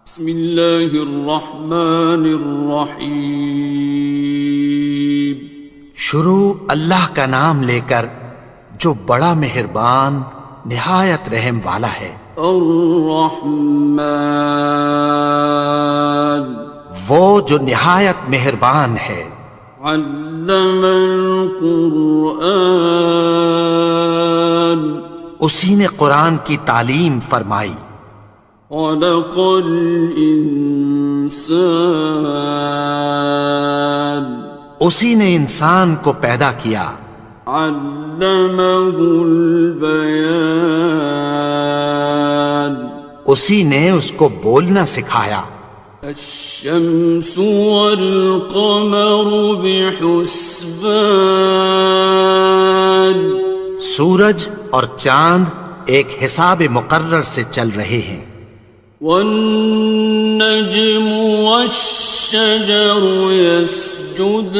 بسم اللہ الرحمن الرحیم۔ شروع اللہ کا نام لے کر جو بڑا مہربان نہایت رحم والا ہے۔ الرحمن، وہ جو نہایت مہربان ہے۔ علم القرآن، اسی نے قرآن کی تعلیم فرمائی۔ خلق الانسان، اسی نے انسان کو پیدا کیا۔ علمہ البیان، اسی نے اس کو بولنا سکھایا۔ الشمس والقمر بحسبان، سورج اور چاند ایک حساب مقرر سے چل رہے ہیں۔ والنجم والشجر يسجدان،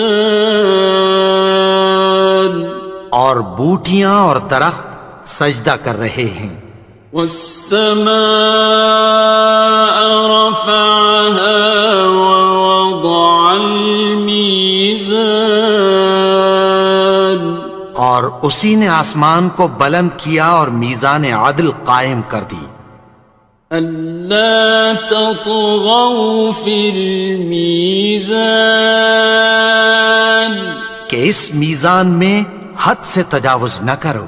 اور بوٹیاں اور درخت سجدہ کر رہے ہیں۔ والسماء رفعها ووضع الميزان، اور اسی نے آسمان کو بلند کیا اور میزان عدل قائم کر دی۔ ألا تطغوا في الميزان، کہ اس میزان میں حد سے تجاوز نہ کرو۔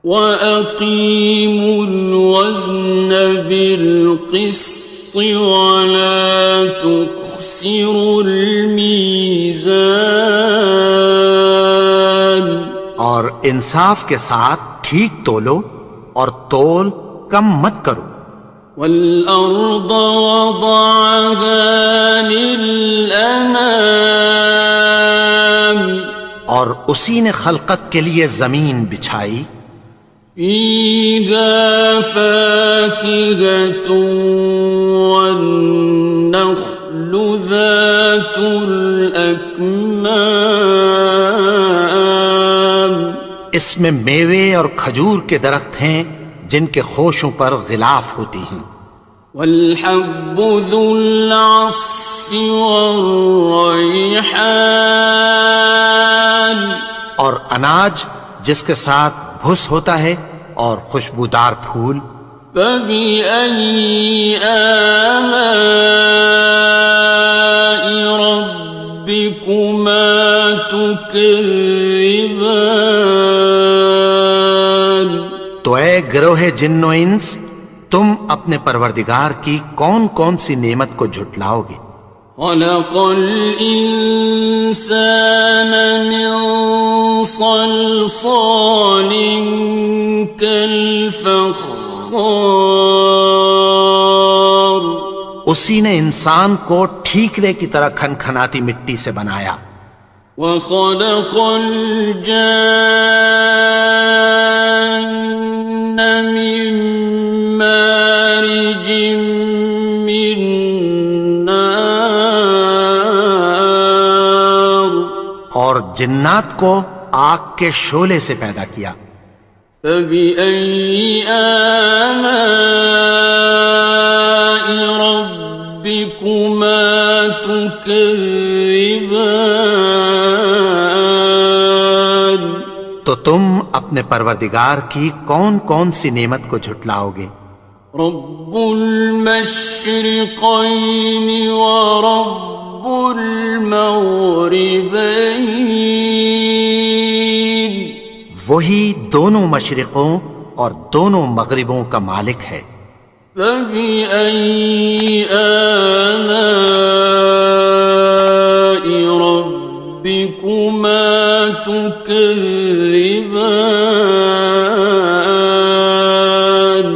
وَأَقِيمُوا الْوَزْنَ بِالْقِسْطِ وَلَا تُخْسِرُوا الْمِيزَانَ، اور انصاف کے ساتھ ٹھیک تولو اور تول کم مت کرو۔ وَالْأَرْضَ وَضَعَهَا لِلْأَنَامِ، اور اسی نے خلقت کے لیے زمین بچھائی۔ فِيهَا فَاكِهَةٌ وَالنَّخْلُ ذَاتُ الْأَكْمَامِ، اس میں میوے اور کھجور کے درخت ہیں جن کے خوشوں پر غلاف ہوتی ہیں۔ وَالْحَبُّ ذُو الْعَصْفِ وَالرَّيْحَانِ، اور اناج جس کے ساتھ بھس ہوتا ہے اور خوشبودار پھول۔ فَبِأَيِّ آلَاءِ رَبِّكُمَا تُكَذِّبَانِ، تو اے گروہ جن و انس، تم اپنے پروردگار کی کون کون سی نعمت کو جھٹلاؤ گے؟ خَلَقَ الْإِنسَانَ مِنْ صَلْصَالٍ كَالْفَخَّارِ، اسی نے انسان کو ٹھیکرے کی طرح کھنکھناتی مٹی سے بنایا۔ وَخَلَقَ الْجَانَّ مِن مَّارِجٍ مِّن نَّارٍ، اور جنات کو آگ کے شعلے سے پیدا کیا۔ فَبِأَيِّ آلَاءِ رَبِّكُمَا تُكَذِّبَانِ، تو تم اپنے پروردگار کی کون کون سی نعمت کو جھٹلاؤ گے؟ رب المشرقین ورب المغربین، وہی دونوں مشرقوں اور دونوں مغربوں کا مالک ہے۔ فَبِأَيِّ آلَاءِ رَبِّكُمَا تُكَذِّبَانِ،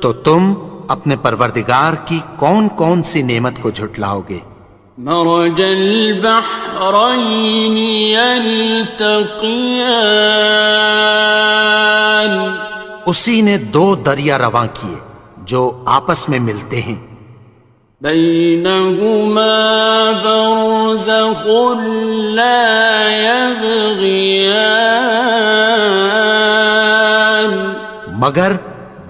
تو تم اپنے پروردگار کی کون کون سی نعمت کو جھٹلاؤ گے؟ مرج البحرین یلتقیان، اسی نے دو دریا رواں کیے جو آپس میں ملتے ہیں۔ بینہما برزخ لا یبغیان، مگر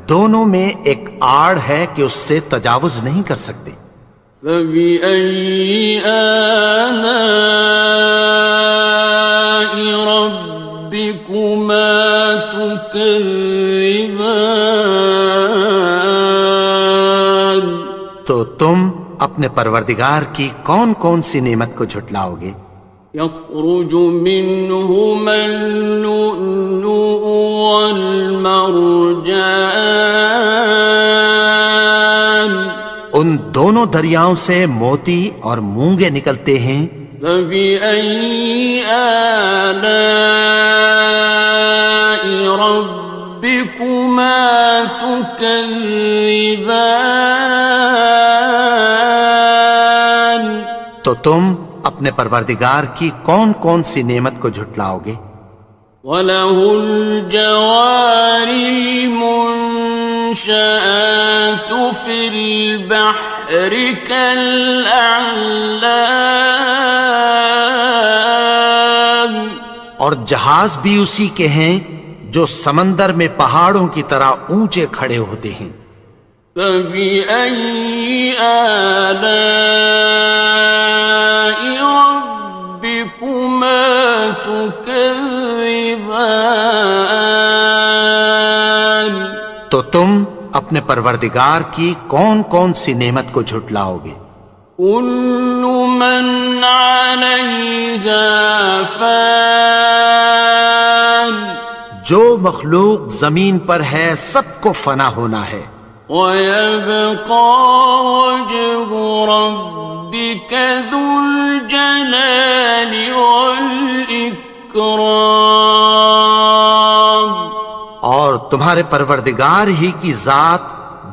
دونوں میں ایک آڑ ہے کہ اس سے تجاوز نہیں کر سکتے۔ فبأي آلاء ربكما تكذبان؟ تو تم اپنے پروردگار کی کون کون سی نعمت کو جھٹلاؤ گے؟ يخرج منهما اللؤلؤ والمرجان، ان دونوں دریاؤں سے موتی اور مونگے نکلتے ہیں۔ فبأي آلاء ربكما تكذبان؟ تو تم اپنے پروردگار کی کون کون سی نعمت کو جھٹلاؤ گے؟ وَلَهُ الْجَوَارِ الْمُنشَآتُ فِي الْبَحْرِ كَالْأَعْلَامِ، اور جہاز بھی اسی کے ہیں جو سمندر میں پہاڑوں کی طرح اونچے کھڑے ہوتے ہیں۔ فَبِأَيِّ آلَاءِ رَبِّكُمَا تُكَذِّبَانِ؟ تو تم اپنے پروردگار کی کون کون سی نعمت کو جھٹلاؤ گے؟ كُلُّ مَنْ عَلَيْهَا فَانٍ، جو مخلوق زمین پر ہے سب کو فنا ہونا ہے۔ وَيَبْقَى وَجْهُ رَبِّكَ ذُو الْجَلَالِ وَالْإِكْرَامِ، اور تمہارے پروردگار ہی کی ذات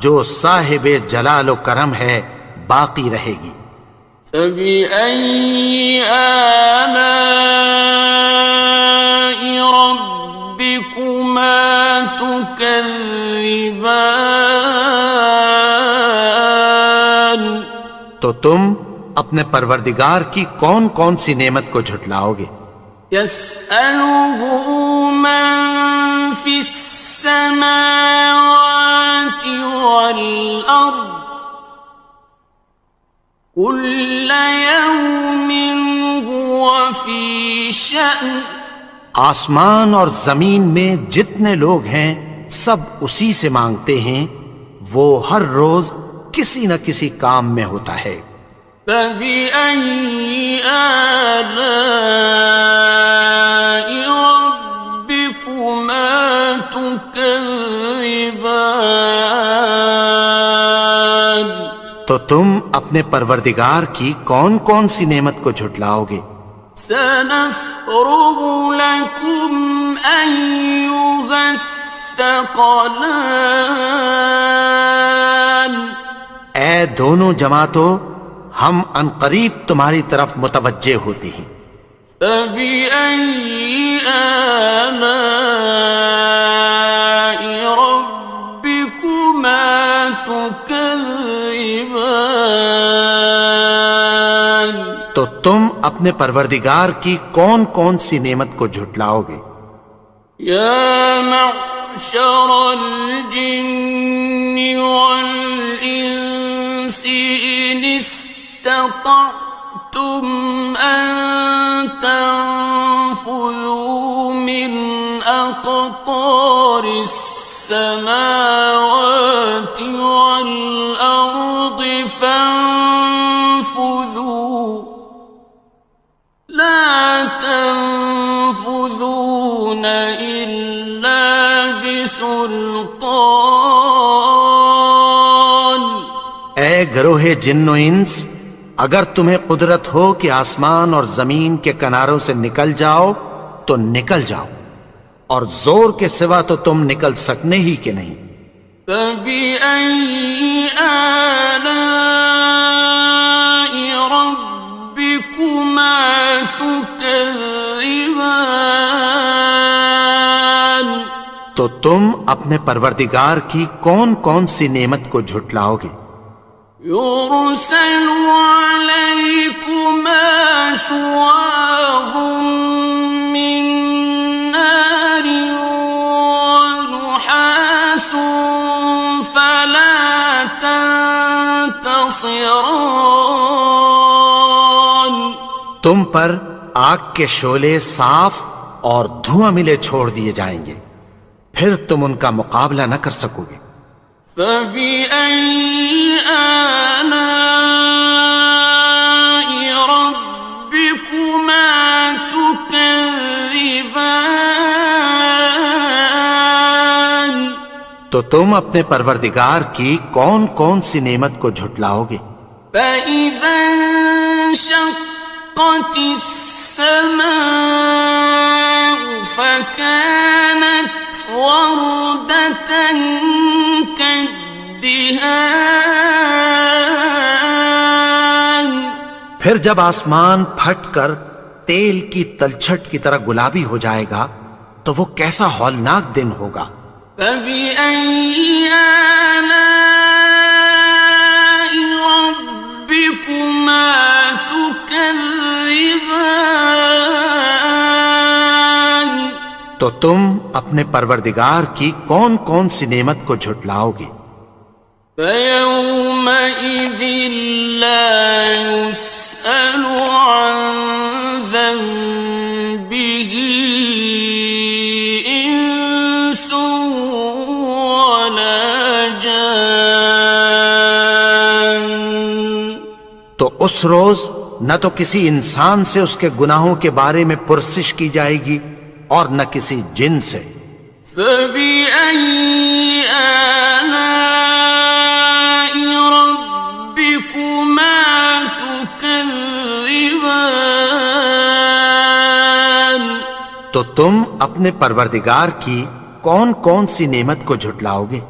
جو صاحب جلال و کرم ہے باقی رہے گی۔ فَبِأَيِّ آلَاءِ رَبِّكُمَا تُكَذِّبَانِ؟ تو تم اپنے پروردگار کی کون کون سی نعمت کو جھٹلاؤ گے؟ يَسْأَلُهُ مَن فِي السَّمَاوَاتِ وَالْأَرْضِ كُلَّ يَوْمٍ هُوَ فِي شَأْنٍ، آسمان اور زمین میں جتنے لوگ ہیں سب اسی سے مانگتے ہیں، وہ ہر روز کسی نہ کسی کام میں ہوتا ہے۔ فَبِأَيِّ آلَاءِ رَبِّكُمَا تُكَذِّبَانِ؟ تو تم اپنے پروردگار کی کون کون سی نعمت کو جھٹلاؤ گے؟ سَنَفْرُغُ لَكُمْ أَيُّهَ الثَّقَلَانِ، اے دونوں جماعتوں، ہم عنقریب تمہاری طرف متوجہ ہوتے ہیں۔ فَبِأَيِّ آلَاءِ رَبِّكُمَا تُكَذِّبَانِ؟ تو تم اپنے پروردگار کی کون کون سی نعمت کو جھٹلاؤ گے؟ يَا مَعْشَرَ الْجِنِّ وَالْإِنسِ إِنِ اسْتَطَعْتُمْ أَن تَنفُذُوا مِنْ أَقْطَارِ السَّمَاوَاتِ وَالْأَرْضِ فَانفُذُوا لَا تَنفُذُونَ إِلَّا بِسُلْطَانٍ۔ اے گروہ جن و انس، اگر تمہیں قدرت ہو کہ آسمان اور زمین کے کناروں سے نکل جاؤ تو نکل جاؤ، اور زور کے سوا تو تم نکل سکنے ہی کہ نہیں۔ فَبِأَيِّ آلَاءِ رَبِّكُمَا تُكَذِّبَانِ؟ تو تم اپنے پروردگار کی کون کون سی نعمت کو جھٹلاؤ گے؟ يُرْسَلُ عَلَيْكُمَا شُوَاظٌ مِّن نَّارٍ وَنُحَاسٌ خاصران. تم پر آگ کے شعلے صاف اور دھواں ملے چھوڑ دیے جائیں گے، پھر تم ان کا مقابلہ نہ کر سکو گے۔ فبأي آلاء ربكما تكذبان. تو تم اپنے پروردگار کی کون کون سی نعمت کو جھٹلاؤ گے؟ فإذا انشقت السماء فكانت وردة كالدهان. پھر جب آسمان پھٹ کر تیل کی تلچھٹ کی طرح گلابی ہو جائے گا تو وہ کیسا ہولناک دن ہوگا۔ فبأي آلاء ربكما تكذبان. تو تم اپنے پروردگار کی کون کون سی نعمت کو جھٹلاؤ گے؟ فيومئذ لا يسأل عن ذنبه إنس ولا جان. تو اس روز نہ تو کسی انسان سے اس کے گناہوں کے بارے میں پرسش کی جائے گی اور نہ کسی جن سے۔ فبأي آلاء ربكما تكذبان. تو تم اپنے پروردگار کی کون کون سی نعمت کو جھٹلاؤ گے؟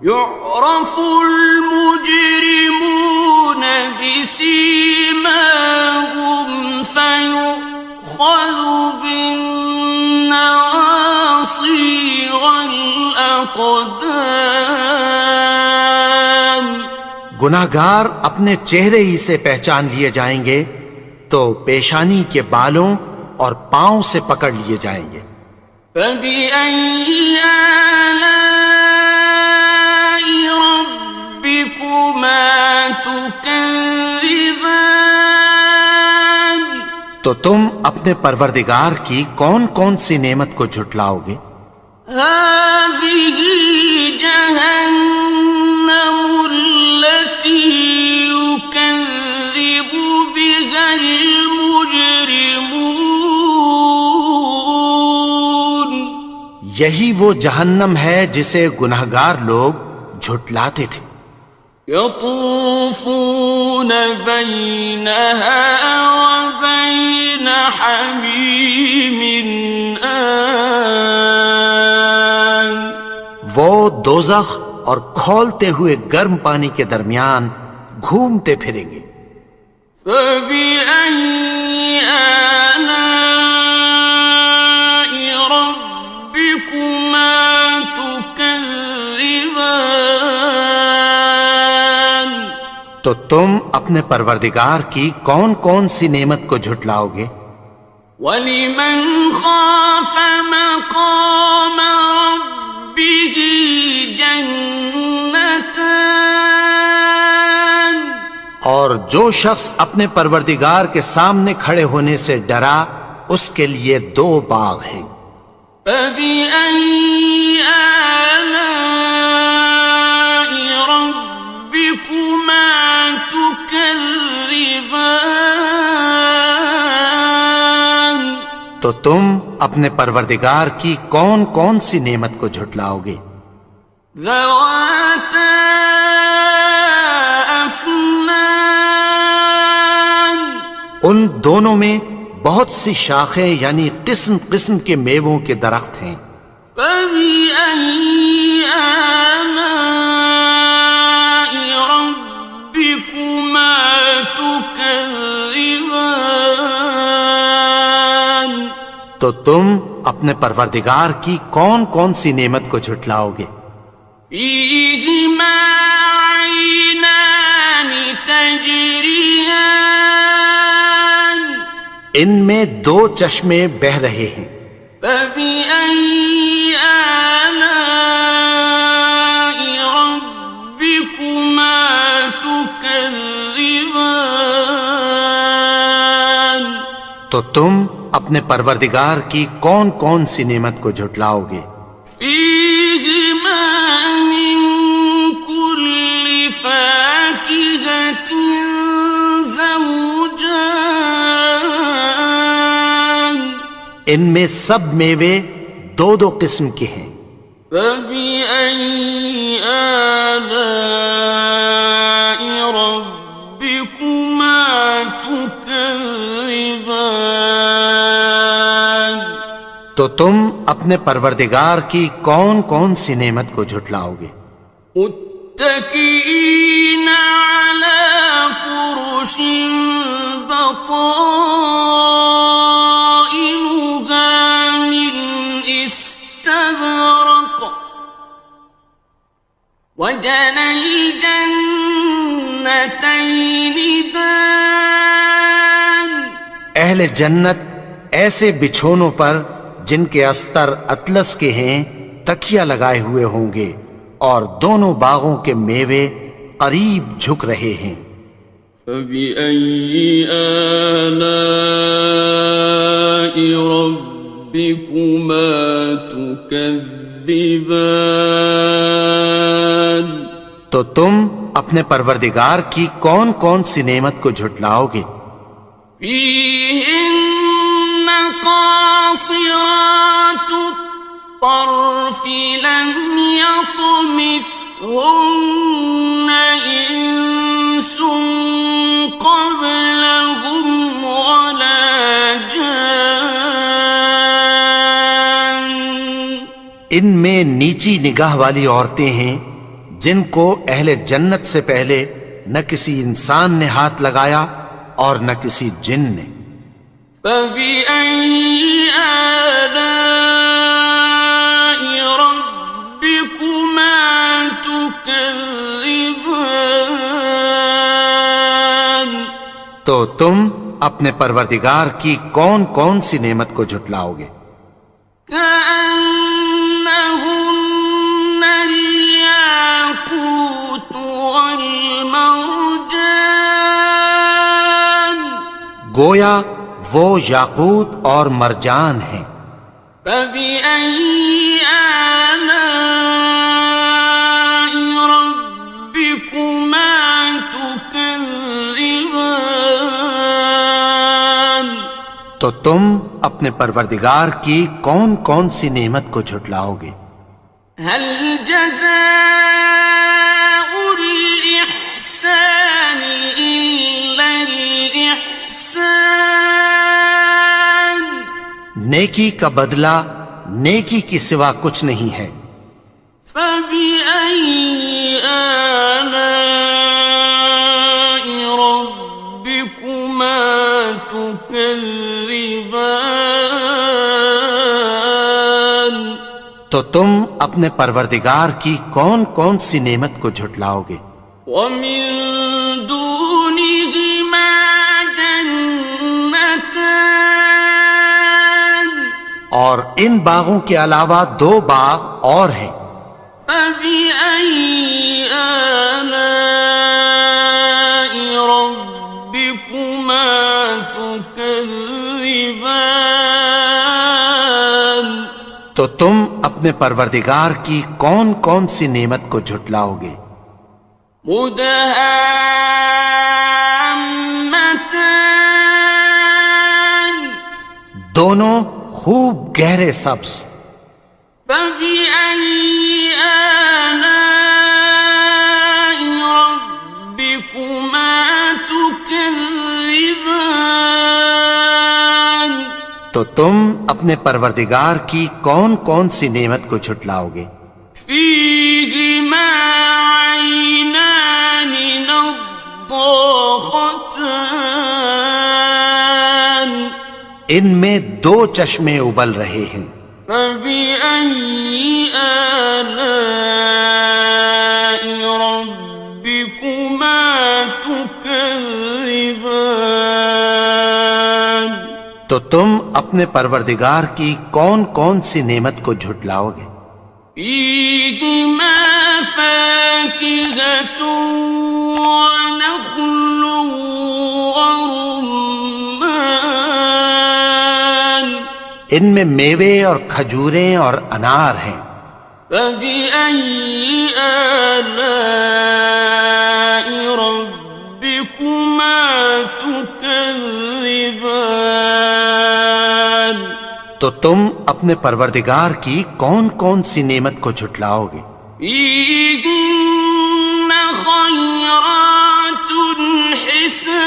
يعرف المجرمون بسيماهم فيؤخذ بالنواصي والأقدام. گناہگار اپنے چہرے ہی سے پہچان لیے جائیں گے تو پیشانی کے بالوں اور پاؤں سے پکڑ لیے جائیں گے۔ فبأي آلاء ربكما تكذبان. تو تم اپنے پروردگار کی کون کون سی نعمت کو جھٹلاؤ گے؟ هذه جهنم التي يكذب بها المجرمون. یہی وہ جہنم ہے جسے گناہگار لوگ جھٹلاتے تھے۔ يطوفون بينها وبين حميم آن. وہ دوزخ اور کھولتے ہوئے گرم پانی کے درمیان گھومتے پھریں گے۔ فبأي آلاء ربكما تكذبان. تو تم اپنے پروردگار کی کون کون سی نعمت کو جھٹلاؤ گے؟ وَلِمَنْ خَافَ مَقَامَ رَبِّهِ جَنَّتَانِ. اور جو شخص اپنے پروردگار کے سامنے کھڑے ہونے سے ڈرا اس کے لیے دو باغ ہیں۔ فَبِأَيِّ آلَاءِ رَبِّكُمَا تُكَذِّبَانِ. تو تم اپنے پروردگار کی کون کون سی نعمت کو جھٹلاؤ گے؟ ذَوَاتَا أَفْنَانٍ. ان دونوں میں بہت سی شاخیں یعنی قسم قسم کے میووں کے درخت ہیں۔ فَبِأَيِّ آلَاءِ رَبِّكُمَا تُكَذِّبَانِ. تو تم اپنے پروردگار کی کون کون سی نعمت کو جھٹلاؤ گے؟ فِيهِمَا عَيْنَانِ تَجْرِيَانِ. ان میں دو چشمے بہہ رہے ہیں۔ فَبِأَيِّ آلَاءِ رَبِّكُمَا تُكَذِّبَانِ. تكذبان تو تم اپنے پروردگار کی کون کون سی نعمت کو جھٹلاؤ گے؟ فيهما من كل فاكهة زوجان ان میں سب میوے دو دو قسم کے ہیں۔ فبأي آلاء ربكما تكذبان تو تم اپنے پروردگار کی کون کون سی نعمت کو جھٹلاؤ گے؟ متكئين على فرش بطائنها من استبرق وجنى الجنتين دان اہل جنت ایسے بچھونوں پر جن کے استر اطلس کے ہیں تکیہ لگائے ہوئے ہوں گے، اور دونوں باغوں کے میوے قریب جھک رہے ہیں۔ فبأي آلاء ربكما تكذبان تو تم اپنے پروردگار کی کون کون سی نعمت کو جھٹلاؤ گے؟ فيهن قاصرات الطرف لم يطمثهن إنس قبلهم ولا جان ان میں نیچی نگاہ والی عورتیں ہیں جن کو اہل جنت سے پہلے نہ کسی انسان نے ہاتھ لگایا اور نہ کسی جن نے۔ فبأي آلاء ربكما تكذبان تو تم اپنے پروردگار کی کون کون سی نعمت کو جھٹلاؤ گے؟ كأنهن الياقوت والمرجان گویا وہ یاقوت اور مرجان ہیں۔ فبأي آلاء ربكما تكذبان تو تم اپنے پروردگار کی کون کون سی نعمت کو جھٹلاؤ گے؟ هل جزاء الإحسان إلا الإحسان نیکی کا بدلہ نیکی کی سوا کچھ نہیں ہے۔ فبأي آلاء ربكما تكذبان تو تم اپنے پروردگار کی کون کون سی نعمت کو جھٹلاؤ گے؟ ومن دونهما جنتان اور ان باغوں کے علاوہ دو باغ اور ہیں۔ فبأي آلاء ربكما تكذبان تو تم اپنے پروردگار کی کون کون سی نعمت کو جھٹلاؤ گے؟ مدهامتان دونوں خوب گہرے سبز۔ فبأي آلاء ربكما تكذبان تو تم اپنے پروردگار کی کون کون سی نعمت کو جھٹلاؤ گے؟ فيهما عينان نضاختان ان میں دو چشمے ابل رہے ہیں۔ فبأي آلاء ربكما تكذبان تو تم اپنے پروردگار کی کون کون سی نعمت کو جھٹلاؤ گے؟ فيهما فاكهة ونخل ورمان ان میں میوے اور کھجوریں اور انار ہیں. فبأي آلاء ربكما تكذبان تو تم اپنے پروردگار کی کون کون سی نعمت کو جھٹلاؤ گے؟ فيهن خيرات حسان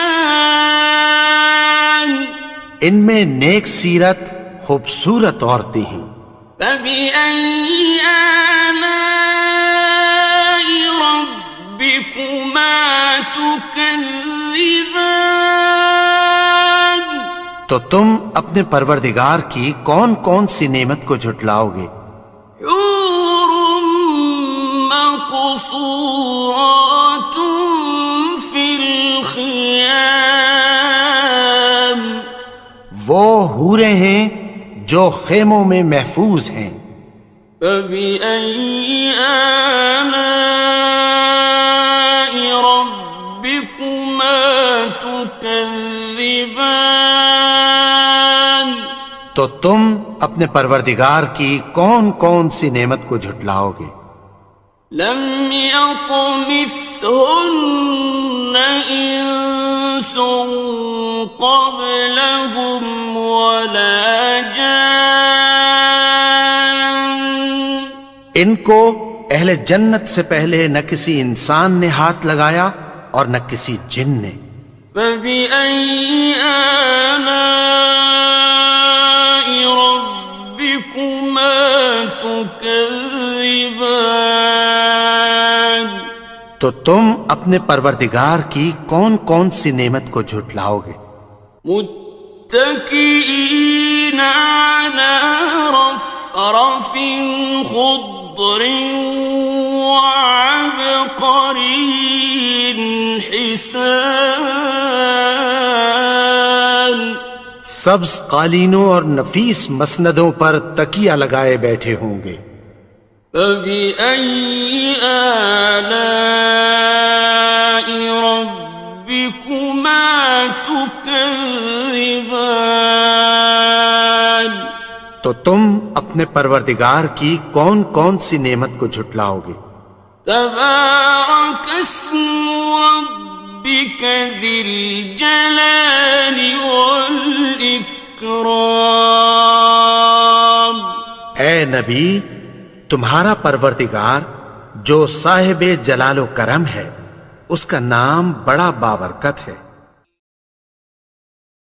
ان میں نیک سیرت خوبصورت عورتیں ہیں. فبأي آلاء ربكما تكذبان تو تم اپنے پروردگار کی کون کون سی نعمت کو جھٹلاؤ گے؟ حور مقصورات في الخيام وہ حوریں ہیں جو خیموں میں محفوظ ہیں. فبأي آلاء ربكما تكذبان تو تم اپنے پروردگار کی کون کون سی نعمت کو جھٹلاؤ گے؟ لم يطمثهن إنس قبلهم ولا جان ان کو اہل جنت سے پہلے نہ کسی انسان نے ہاتھ لگایا اور نہ کسی جن نے. فبأي آلاء ربكما تكذبان تو تم اپنے پروردگار کی کون کون سی نعمت کو جھٹلاؤ گے؟ متكئين على رفرف خضر وعبقري حسان سبز قالینوں اور نفیس مسندوں پر تکیہ لگائے بیٹھے ہوں گے. فبأي آلاء ربكما تكذبان تو تم اپنے پروردگار کی کون کون سی نعمت کو جھٹلاؤ گے؟ تبارك اسم ربك ذي الجلال والإكرام اے نبی، تمہارا پروردگار جو صاحب جلال و کرم ہے، اس کا نام بڑا بابرکت ہے.